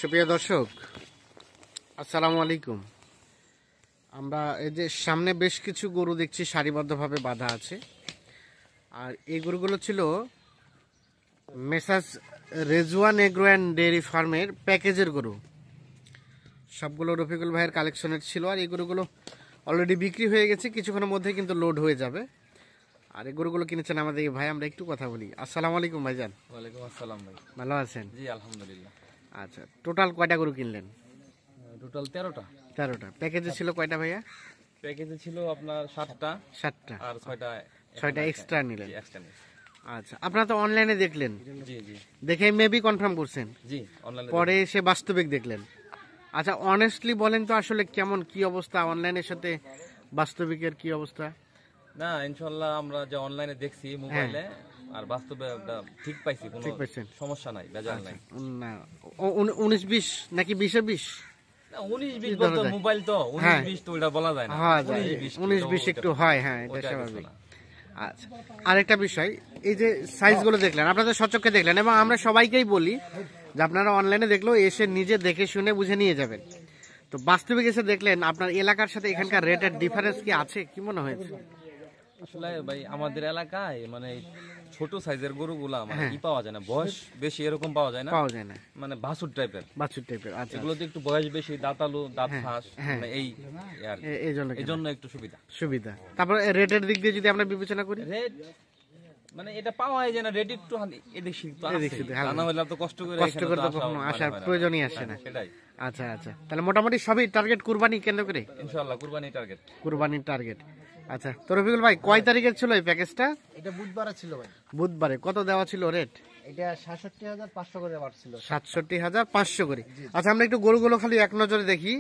সুপ্রিয় দর্শক, আসসালামু আলাইকুম। আমরা এই যে সামনে বেশ কিছু গরু দেখছি সারিবদ্ধভাবে বাঁধা আছে, আর এই গরুগুলো ছিল Messrs Rezwan agro and dairy ফার্মের প্যাকেজের গরু। সবগুলো রফিকুল ভাইয়ের কালেকশনের ছিল, আর এই গরুগুলো অলরেডি বিক্রি হয়ে গেছে, কিছুক্ষণের মধ্যে কিন্তু লোড হয়ে যাবে। আর এই গরুগুলো কিনেছেন আমাদের ভাই। আমরা একটু কথা বলি। আসসালামু আলাইকুম ভাইজান। ওয়ালাইকুম আসসালাম ভাই। ভালো আছেন? জি আলহামদুলিল্লাহ। আচ্ছা, টোটাল কয়টা গরু কিনলেন? টোটাল 13টা। 13টা। প্যাকেজে ছিল কয়টা ভাইয়া? প্যাকেজে ছিল আপনার 7টা 7টা, আর 6টা এক্সট্রা নিলেন। এক্সট্রা নিয়েছি। আচ্ছা, আপনারা তো অনলাইনে দেখলেন, জি জি দেখে মেবি কনফার্ম করছেন, জি অনলাইনে পরে এসে বাস্তবিক দেখলেন। আচ্ছা, অনেস্টলি বলেন তো আসলে কেমন কি অবস্থা অনলাইনের সাথে বাস্তবিকের কি অবস্থা? না ইনশাআল্লাহ আমরা যে অনলাইনে দেখছি মোবাইলে আর বাস্তবে ঠিক পাইছি, কোনো সমস্যা নাই, বেজাল নাই। না 19-20 নাকি 20-20? না 19-20 বলতো মোবাইল তো 19-20 তো ওটা বলা যায় না। হ্যাঁ 19-20 একটু হয়, হ্যাঁ এটা স্বাভাবিক। আচ্ছা, আরেকটা বিষয়, এই যে সাইজগুলো দেখলেন, আপনাদের সচক্ষে দেখলেন, এবং আমরা সবাইকেই বলি যে আপনারা অনলাইনে দেখলেও এসে নিজে দেখে শুনে বুঝে নিয়ে যাবেন। তো বাস্তবিক এসে দেখলেন, আপনার এলাকার সাথে এখানকার রেটের ডিফারেন্স কি আছে, কি মনে হয়েছে? আসলে ভাই আমাদের এলাকায় মানে ছোট সাইজের গরুগুলা মানে কি পাওয়া যায় না, বয়স বেশি এরকম পাওয়া যায় না, মানে বাছুর টাইপের। আচ্ছা, এগুলোতে একটু বয়স বেশি, দাঁতালু, দাঁত ফাঁস, মানে এই জন্য একটু সুবিধা। তারপরে রেটের দিক দিয়ে যদি আমরা বিবেচনা করি, রেট মানে এটা পাওয়া যায় না, রেট একটু এদিক না হলে তো কষ্ট করে কখনো আসার প্রয়োজনই আসে না। সেটাই। আচ্ছা আচ্ছা, তাহলে মোটামুটি সবই টার্গেট কুরবানি কেন্দ্র করে? ইনশাআল্লাহ কুরবানির টার্গেট। আচ্ছা, তো রফিকুল ভাই কয় তারিখের ছিল এই প্যাকেজটা? এটা বুধবারে ছিল ভাই। বুধবারে। কত দেওয়া ছিল রেট? এটা ৬৭,৫০০ করে দেওয়া ছিল। ৬৭,৫০০ করে। আচ্ছা, আমরা একটু গরুগুলো খালি এক নজরে দেখি।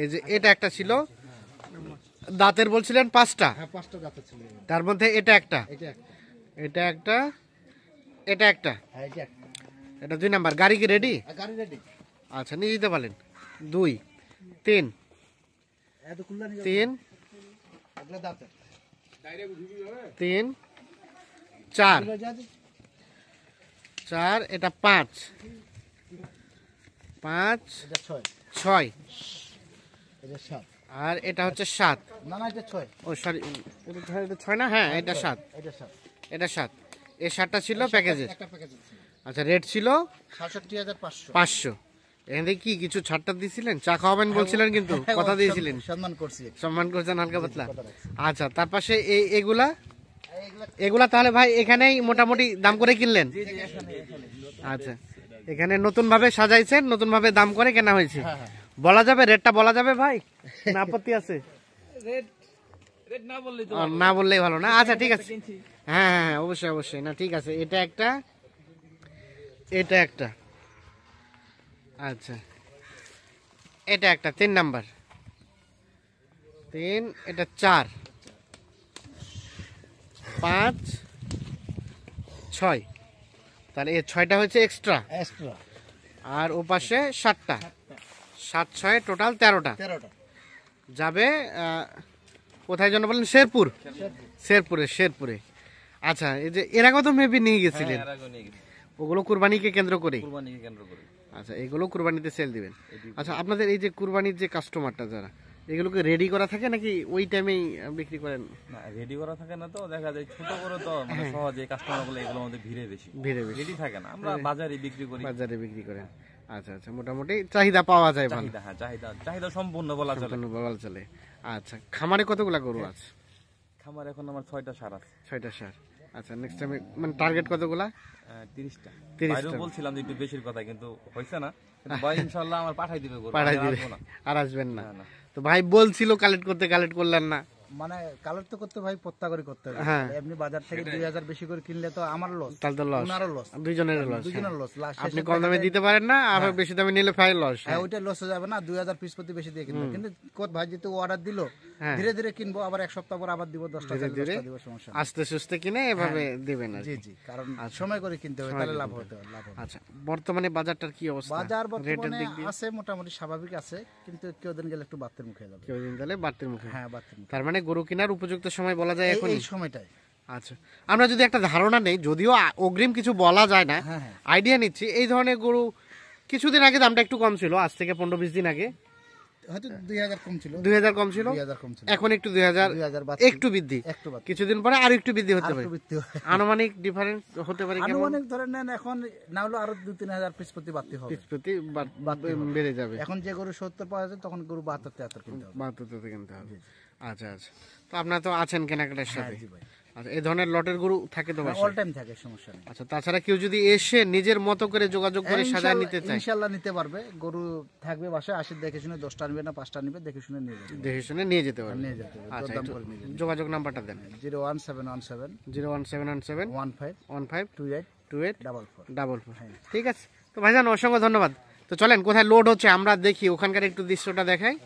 এই যে এটা একটা ছিল, দাঁতের বলছিলেন 5টা? হ্যাঁ 5টা দাঁতের ছিল। তার মধ্যে এটা একটা, এটা একটা, এটা একটা, হ্যাঁ এটা একটা, এটা 2 নাম্বার। গাড়ি কি রেডি? গাড়ি রেডি। আচ্ছা, নিয়ে যেতে পারেন। 2 3 এত খুললা নিয়ে 3 আগলা দাঁত 3 4 4, এটা 5 5, এটা 6, 6, এটা 7, আর এটা হচ্ছে 7। না না এটা 6, ও সরি, এটা 6 না? হ্যাঁ এটা 7, এটা 7, এটা 7। এই 7টা ছিল প্যাকেজে। একটা প্যাকেজ ছিল। আচ্ছা, রেট ছিল ৬৭,৫০০। 500। এখান থেকে কি কিছু ছাড়টা দিয়েছিলেন? চা খাওয়াবেন বলছিলেন, কিন্তু কথা দিয়েছিলেন। সম্মান করছি, সম্মান করছেন হালকা পাতলা। আচ্ছা, তার পাশে এগুলা তাহলে ভাই এখানেই মোটামুটি দাম করে কিনলেন? আচ্ছা, এখানে নতুন ভাবে সাজাইছেন, নতুন ভাবে দাম করে কেনা হয়েছে। বলা যাবে রেটটা? বলা যাবে ভাই, না আপত্তি আছে? রেট না বললেই ভালো না? আচ্ছা ঠিক আছে, হ্যাঁ হ্যাঁ অবশ্যই অবশ্যই। না ঠিক আছে, এটা একটা, এটা একটা, আচ্ছা এটা একটা 3 নাম্বার, 3, এটা 4 5 6, তাহলে এই 6টা হচ্ছে এক্সট্রা, আর ও পাশে 7টা, 7 6 টোটাল 13টা যাবে। কোথায় জন্য বলেন? শেরপুরে। আচ্ছা, এই যে এর আগে তো মেবি নিয়ে গেছিলেন, ওগুলো কুরবানিকে কেন্দ্র করে? আচ্ছা, এগুলো কুরবানিতে সেল দিবেন। আচ্ছা, আপনাদের এই যে কুরবানির যে কাস্টমারটা যারা, এগুলোকে রেডি করা থাকে নাকি ওই টাইমেই বিক্রি করেন? না রেডি করা থাকে না, তো দেখা যায় ছোট করে তো মানে সহজে কাস্টমারগুলো এগুলোর মধ্যে ভিড়ে বেশি রেডি থাকে না, আমরা বাজারে বিক্রি করেন। আচ্ছা আচ্ছা, মোটামুটি চাহিদা পাওয়া যায় ভালো? হ্যাঁ চাহিদা সম্পূর্ণ বলা চলে। আচ্ছা, খামারে কতগুলা গরু আছে? খামার এখন আমার 6টা সার আছে। 6টা সার। আচ্ছা, নেক্সট টাইম মানে টার্গেট কতগুলা? 30টা। বাইরেও বলছিলাম যে একটু বেশির কথা, কিন্তু হইছে না। ভাই ইনশাআল্লাহ আমার পাঠাই দিবে গরু, আর আসবেন না? তো ভাই বলছিল কালেক্ট করলেন না? মানে কালেক্ট তো করতে ভাই পত্তা করে করতে হবে। এমনি বাজার থেকে 2000 বেশি করে কিনলে তো আমার লস, তাহলে তো লস, ওনারও লস, দুইজনের লস। আপনি কম দামে দিতে পারেন না, আর বেশি দামে নিলে ফাইল লস। হ্যাঁ ওইটা লস হয়ে যাবে না, 2000 পিস প্রতি বেশি দিয়ে কিনবে। কিন্তু কোত ভাই যেহেতু অর্ডার দিল, ধীরে ধীরে কিনবো, আবার এক সপ্তাহ পর আবার দিব, 10টা দিব, সমস্যা আস্তে সুস্তে কিনে এভাবে দিবেন। জি কারণ সময় করে কিনতে হবে, তাহলে লাভ হবে। আচ্ছা, বর্তমানে বাজারটার কি অবস্থা? বাজার বর্তমানে আছে মোটামুটি স্বাভাবিক আছে, কিন্তু কেউ দিন গেলে একটু বাড়তির মুখে যাবে। হ্যাঁ, তার মানে গরু কেনার উপযুক্ত সময় বলা যায় এখন এই সময়টাই। আচ্ছা, আমরা যদি একটা ধারণা নেই, যদিও অগ্রিম কিছু বলা যায় না, আইডিয়া নিচ্ছি, এই ধরনের গরু কিছুদিন আগে দামটা একটু কম ছিল, আজ থেকে 15-20 দিন আগে হয়তো 2000 কম ছিল, 2000 কম ছিল, 2000 কম ছিল, এখন একটু 2000 একটু বৃদ্ধি, কিছুদিন পরে আরো একটু বৃদ্ধি হতে পারে। আনুমানিক ডিফারেন্স হতে পারে কেমন? আনুমানিক ধরেন নেন এখন না হলো আরো 2-3000 পিস প্রতি বাড়তি হবে, পিস প্রতি বেড়ে যাবে। এখন যে গরু 70 পাওয়া যায় তখন গরু 72-73 কিনতে হবে, 72 কিনতে হবে। আচ্ছা আচ্ছা, তো আপনারা তো আছেন কেনাকাটার সাথে। আচ্ছা, এই ধরনের লটের গরু থাকে তো বাসায়? অল টাইম থাকে, সমস্যা নেই। আচ্ছা, তাছাড়া কেউ যদি এসে নিজের মতো করে যোগাযোগ করে সাজায় নিতে চায়? ইনশাআল্লাহ নিতে পারবে, গরু থাকবে বাসায়, আসে দেখে শুনে 10টা নিবে না 5টা নিবে, দেখে শুনে নিয়ে যাবে, দেখে শুনে নিয়ে যেতে পারবে। নিয়ে যেতে হবে, আচ্ছা, দরদাম করে নিয়ে যাবে। যোগাযোগ নাম্বারটা দেন। 01717 01717 15 28 44। ঠিক আছে, তো ভাইজান অসংখ্য ধন্যবাদ। তো চলেন কোথায় লোড হচ্ছে আমরা দেখি, ওখানকার একটু দৃশ্যটা দেখাই।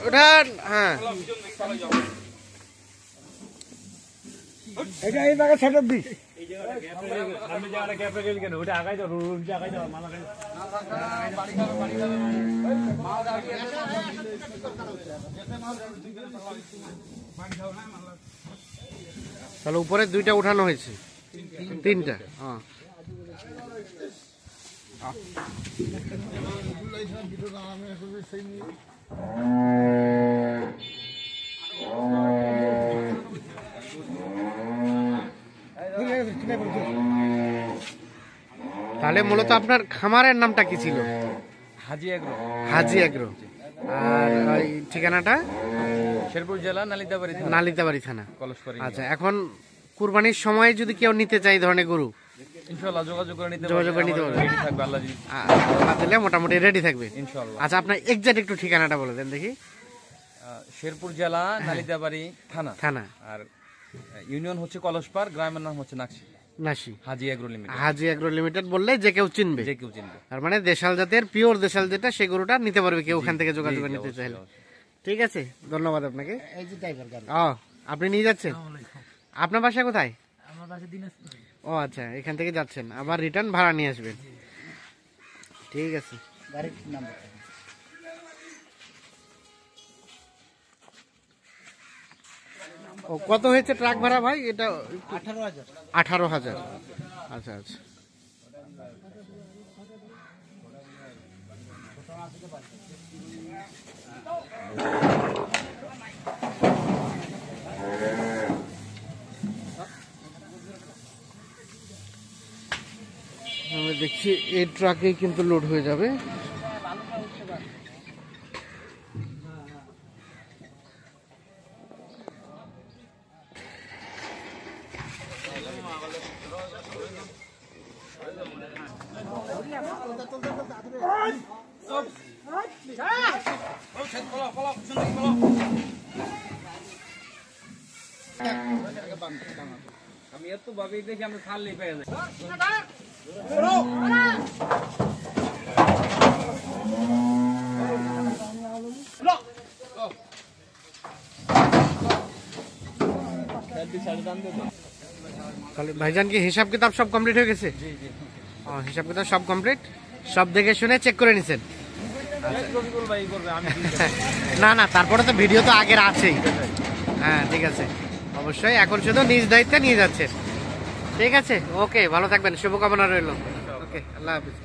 উঠান, হ্যাঁ এটা এই জায়গা সেটআপ দিস। তাহলে উপরে 2টা উঠানো হয়েছে, 3টা। হ্যাঁ, তাহলে মূলত আপনার খামারের নামটা কি ছিল? হাজি এগ্রো। হাজি এগ্রো। আর ওই ঠিকানাটা? শেরপুর জেলা নালিতাবাড়ি থানা। নালিতাবাড়ি থানা, কলসপাড়ি। আচ্ছা, এখন কুরবানির সময় যদি কেউ নিতে চায় এই ধরনের গরু, ইনশাআল্লাহ যোগাযোগ করে নিতে পারবে। রেডি থাকবে, আল্লাহ যদি দিলে মোটামুটি রেডি থাকবে ইনশাআল্লাহ। আচ্ছা, আপনার এক্সাক্ট একটু ঠিকানাটা বলে দেন দেখি। শেরপুর জেলা নালিতাবাড়ি থানা, আর ইউনিয়ন হচ্ছে কলসপাড়, গ্রামের নাম হচ্ছে নাসি। হাজি এগ্রো লিমিটেড। হাজি এগ্রো লিমিটেড বললে যে কেউ চিনবে, তার মানে দেশাল জাতের পিওর দেশাল যেটা, সেই গরুটা নিতে পারবে কেউ ওখান থেকে যোগাযোগ করে নিতে চাইলে। ঠিক আছে, ধন্যবাদ আপনাকে। আপনি নিয়ে যাচ্ছেন? আপনার বাসা কোথায়? আমার বাসা দিনাজপুরে। ও আচ্ছা, এখান থেকে যাচ্ছেন, আবার রিটার্ন ভাড়া নিয়ে আসবেন। ঠিক আছে, গাড়ির নাম্বার। ও কত হয়েছে ট্রাক ভাড়া ভাই? এটা 18,000। 18,000। আচ্ছা আচ্ছা, আমরা দেখছি এই ট্রাকেই কিন্তু লোড হয়ে যাবে। আমি এত ভাবে দেখি আমরা খালি পেয়ে যাই। তাহলে ভাইজান কি হিসাব কিতাব সব কমপ্লিট হয়ে গেছে? হিসাব কিতাব সব কমপ্লিট, সব দেখে শুনে চেক করে নিছেন? না না, তারপরে তো ভিডিও তো আগের আছেই। হ্যাঁ ঠিক আছে, অবশ্যই এখন শুধু নিজ দায়িত্বে নিয়ে যাচ্ছে। ঠিক আছে, ওকে, ভালো থাকবেন, শুভকামনা রইল। ওকে, আল্লাহ হাফিজ।